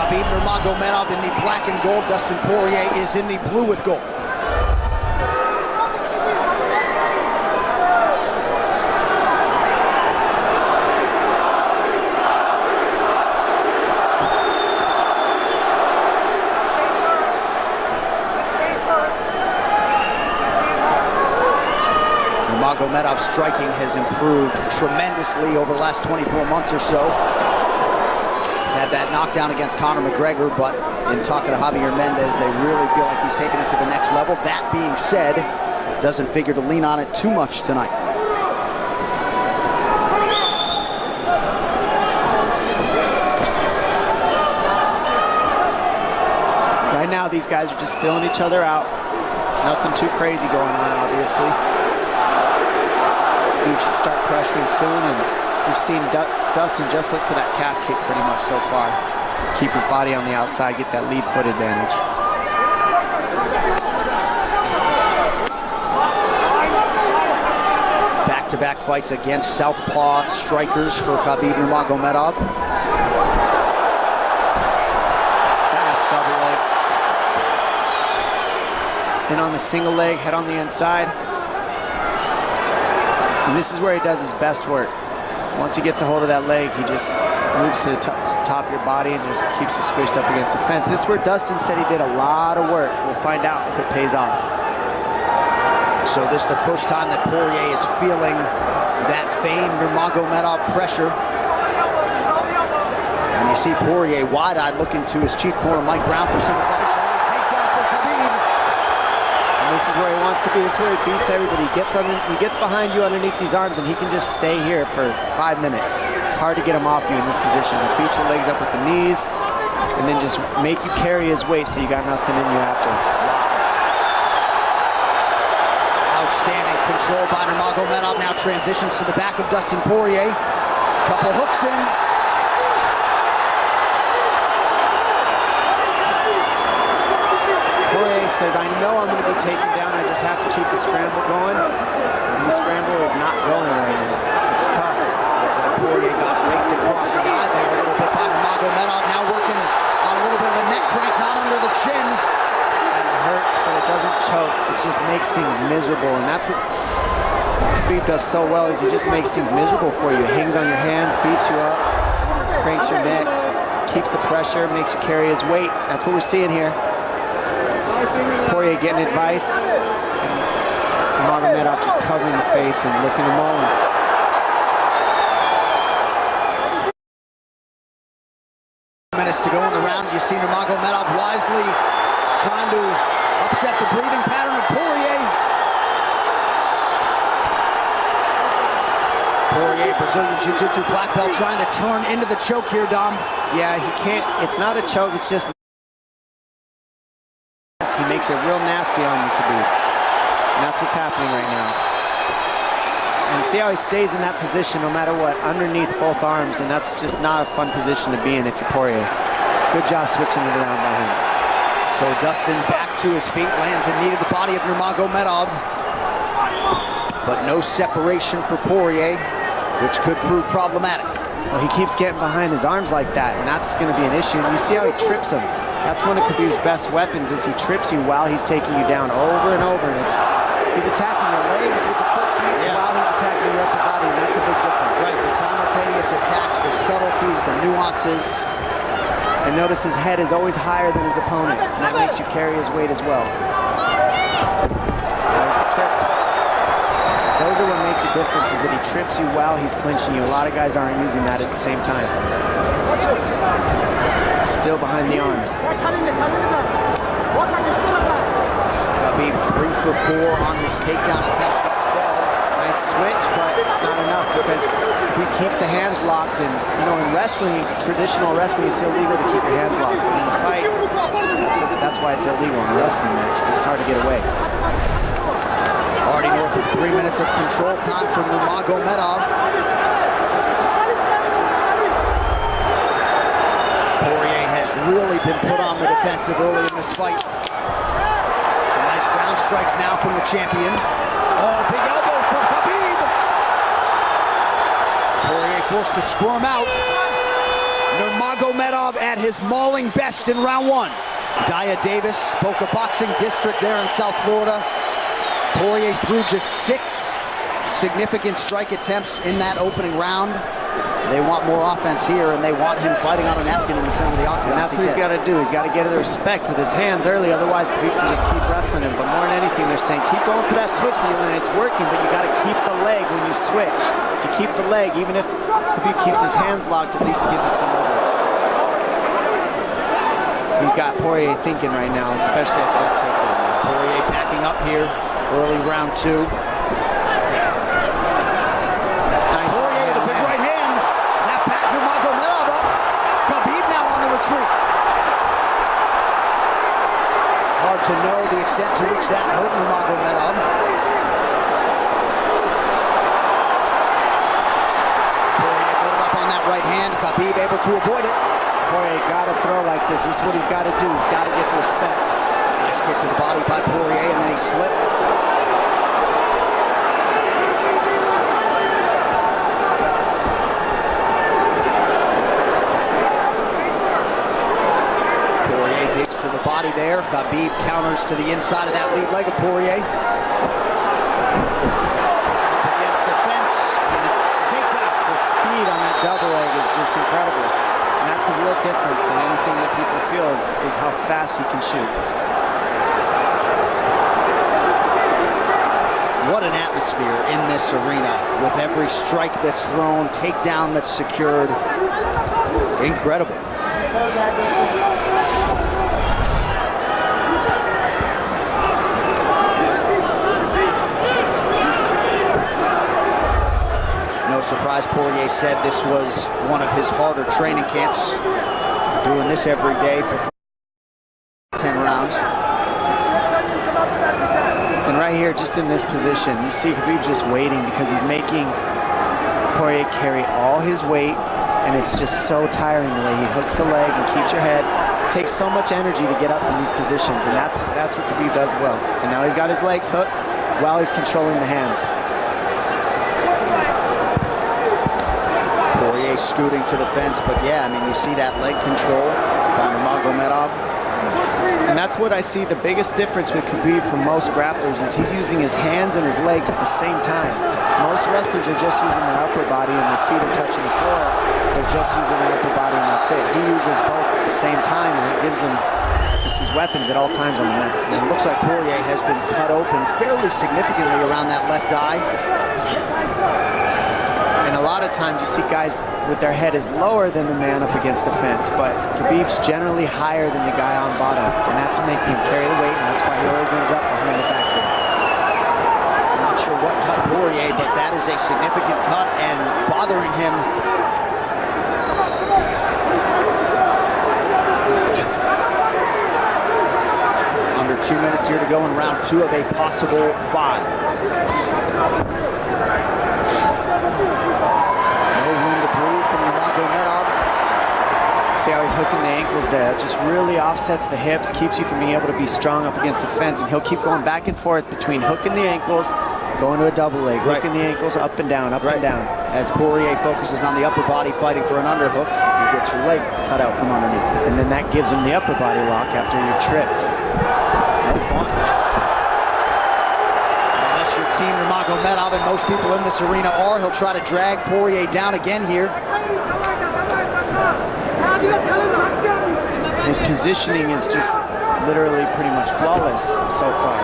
Khabib Nurmagomedov in the black and gold. Dustin Poirier is in the blue with gold. Nurmagomedov's striking has improved tremendously over the last 24 months or so. Had that knockdown against Conor McGregor, but in talking to Javier Mendez, they really feel like he's taking it to the next level. That being said, doesn't figure to lean on it too much tonight. Right now, these guys are just filling each other out. Nothing too crazy going on, obviously. We should start pressuring soon, and we've seen Dustin just look for that calf kick pretty much so far. Keep his body on the outside, get that lead foot advantage. Back-to-back fights against southpaw strikers for Khabib Nurmagomedov. Fast double leg. Then on the single leg, head on the inside. And this is where he does his best work. Once he gets a hold of that leg, he just moves to the top of your body and just keeps you squished up against the fence. This is where Dustin said he did a lot of work. We'll find out if it pays off. So this is the first time that Poirier is feeling that famed Nurmagomedov pressure. And you see Poirier wide-eyed looking to his chief corner, Mike Brown, for some advice. Early takedown for Khabib. This is where he wants to be. This is where he beats everybody. He gets behind you underneath these arms, and he can just stay here for 5 minutes. It's hard to get him off you in this position. He'll beat your legs up with the knees, and then just make you carry his weight so you got nothing in you after. Outstanding control by Nurmagomedov. Now transitions to the back of Dustin Poirier. Couple hooks in. Says, I know I'm going to be taken down, I just have to keep the scramble going, and the scramble is not going right now. It's tough. Poirier got raked across the eye there a little bit by Nurmagomedov, now working on a little bit of a neck crank, not under the chin. It hurts, but it doesn't choke. It just makes things miserable, and that's what Khabib does so well, is he just makes things miserable for you. Hangs on your hands, beats you up, cranks your neck, keeps the pressure, makes you carry his weight. That's what we're seeing here. Poirier getting advice, and Nurmagomedov just covering the face and looking him all. Minutes to go in the round. You see Nurmagomedov wisely trying to upset the breathing pattern of Poirier. Poirier, Brazilian Jiu-Jitsu black belt, trying to turn into the choke here, Dom. Yeah, he can't. It's not a choke, it's just he makes it real nasty on you, Khabib. And that's what's happening right now. And see how he stays in that position no matter what, underneath both arms, and that's just not a fun position to be in if you're Poirier. Good job switching it around by him. So Dustin back to his feet, lands in knee to the body of Nurmagomedov. But no separation for Poirier, which could prove problematic. Well, he keeps getting behind his arms like that, and that's going to be an issue. And you see how he trips him. That's one of Khabib's best weapons, is he trips you while he's taking you down over and over. And he's attacking your legs with the foot sweeps while he's attacking your upper body, and that's a big difference. Right, the simultaneous attacks, the subtleties, the nuances. And notice his head is always higher than his opponent, and that makes you carry his weight as well. There's the trips. Those are what make the difference, is that he trips you while he's clinching you. A lot of guys aren't using that at the same time. Still behind the arms. Khabib 3 for 4 on his takedown attempts thus far. Nice switch, but it's not enough because he keeps the hands locked. And you know, in wrestling, traditional wrestling, it's illegal to keep the hands locked. But in a fight, that's why it's illegal in a wrestling match. It's hard to get away. Already north of 3 minutes of control time for Nurmagomedov. Poirier has really been put on the defensive early in this fight. Some nice ground strikes now from the champion. Oh, big elbow from Khabib. Poirier forced to squirm out. Nurmagomedov Nurmagomedov at his mauling best in round one. Daya Davis, Boca Boxing District there in South Florida. Poirier threw just 6 significant strike attempts in that opening round. They want more offense here, and they want him fighting on a napkin in the center of the octagon. And that's what he's got to do. He's got to get the respect with his hands early, otherwise Khabib can just keep wrestling him. But more than anything, they're saying keep going for that switch, and it's working, but you got to keep the leg when you switch. If you keep the leg, even if Khabib keeps his hands locked, at least it gives you some leverage. He's got Poirier thinking right now, especially at that takedown. Poirier backing up here, early round 2. Hard to know the extent to which that hurt Nurmagomedov. Poirier loaded up on that right hand. Khabib able to avoid it. Poirier got to throw like this. This is what he's got to do. He's got to get respect. Nice kick to the body by Poirier, and then he slipped. There, Khabib counters to the inside of that lead leg of Poirier. Against the fence. The speed on that double leg is just incredible. And that's a real difference in anything that people feel is how fast he can shoot. What an atmosphere in this arena with every strike that's thrown, takedown that's secured. Incredible. No surprise, Poirier said this was one of his harder training camps. Doing this every day for 10 rounds. And right here, just in this position, you see Khabib just waiting because he's making Poirier carry all his weight, and it's just so tiring the way he hooks the leg and keeps your head. It takes so much energy to get up from these positions, and that's what Khabib does well. And now he's got his legs hooked while he's controlling the hands. Poirier scooting to the fence, but yeah, I mean, you see that leg control by Nurmagomedov. And that's what I see the biggest difference with Khabib from most grapplers is he's using his hands and his legs at the same time. Most wrestlers are just using their upper body and their feet are touching the floor. They're just using their upper body and that's it. He uses both at the same time, and it gives him just his weapons at all times on the mat. And it looks like Poirier has been cut open fairly significantly around that left eye. And a lot of times you see guys with their head is lower than the man up against the fence, but Khabib's generally higher than the guy on bottom, and that's making him carry the weight, and that's why he always ends up behind the back here. Not sure what cut Poirier, but that is a significant cut and bothering him. Under 2 minutes here to go in round 2 of a possible 5. See how he's hooking the ankles there. It just really offsets the hips, keeps you from being able to be strong up against the fence, and he'll keep going back and forth between hooking the ankles, going to a double leg, hooking the ankles up and down, up and down. As Poirier focuses on the upper body fighting for an underhook, you get your leg cut out from underneath. And then that gives him the upper body lock after you're tripped. No fun. Unless you're Team Nurmagomedov, and most people in this arena are, he'll try to drag Poirier down again here. His positioning is just literally pretty much flawless so far.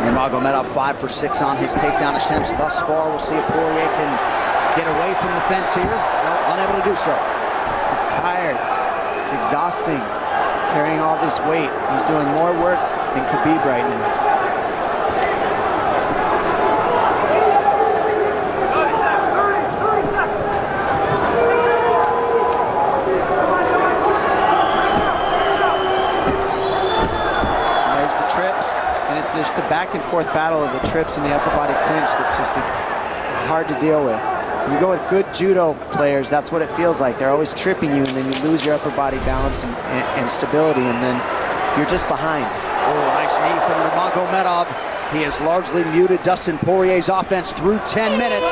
Nurmagomedov 5 for 6 on his takedown attempts thus far. We'll see if Poirier can get away from the fence here. Unable to do so. He's tired. It's exhausting. Carrying all this weight. He's doing more work than Khabib right now. There's the trips. And it's just the back and forth battle of the trips and the upper body clinch that's just hard to deal with. You go with good judo players, that's what it feels like. They're always tripping you, and then you lose your upper body balance and stability, and then you're just behind. Oh, nice knee from Nurmagomedov. He has largely muted Dustin Poirier's offense through 10 minutes.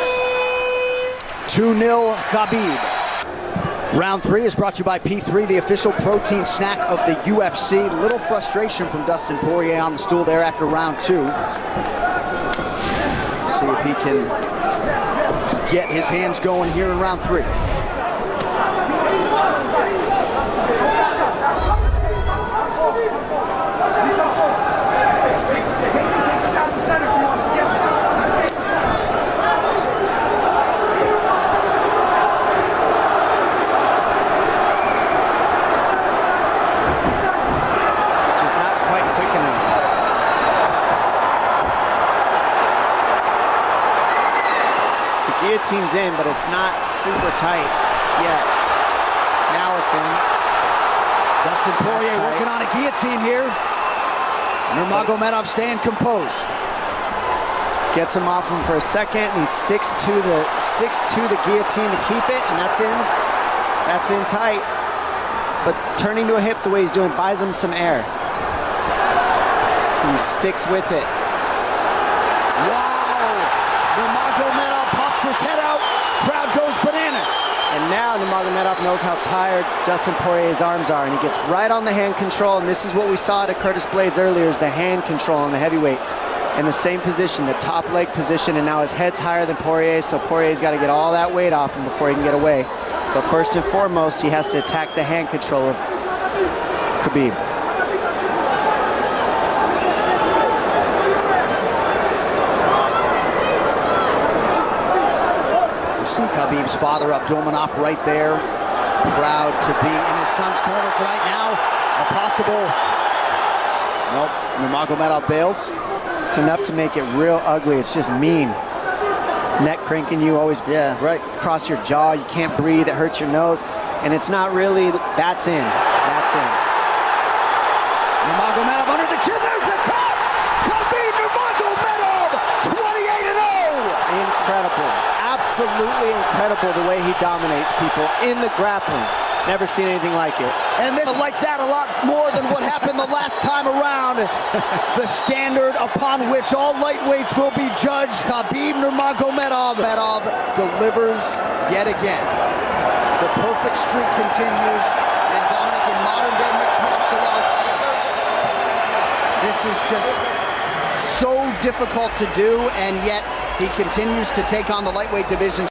2-0 Khabib. Round 3 is brought to you by P3, the official protein snack of the UFC. Little frustration from Dustin Poirier on the stool there after round 2. See if he can get his hands going here in round 3. Guillotine's in, but it's not super tight yet. Now it's in. Dustin Poirier working on a guillotine here. Nurmagomedov staying composed. Gets him off him for a second, and he sticks to the guillotine to keep it, and that's in. That's in tight. But turning to a hip the way he's doing buys him some air. He sticks with it. Wow! Nurmagomedov pops his head out. Crowd goes bananas. And now Nurmagomedov knows how tired Dustin Poirier's arms are, and he gets right on the hand control, and this is what we saw at Curtis Blaydes earlier, is the hand control on the heavyweight. In the same position, the top leg position, and now his head's higher than Poirier's, so Poirier's got to get all that weight off him before he can get away. But first and foremost, he has to attack the hand control of Khabib. You see Khabib's father, Abdominop, right there. Proud to be in his son's corner tonight. Now, a possible... Nope, Nurmagomedov bails. It's enough to make it real ugly. It's just mean. Neck cranking you, always across your jaw. You can't breathe, it hurts your nose. And it's not really, that's in. That's in. Nurmagomedov under the chin, there's the top! Khabib Nurmagomedov, 28-0! Incredible. Absolutely incredible the way he dominates people in the grappling. Never seen anything like it. And they like that a lot more than what happened the last time around. The standard upon which all lightweights will be judged. Khabib Nurmagomedov delivers yet again. The perfect streak continues. And Dominic, in modern day mixed martial arts, this is just so difficult to do, and yet he continues to take on the lightweight division.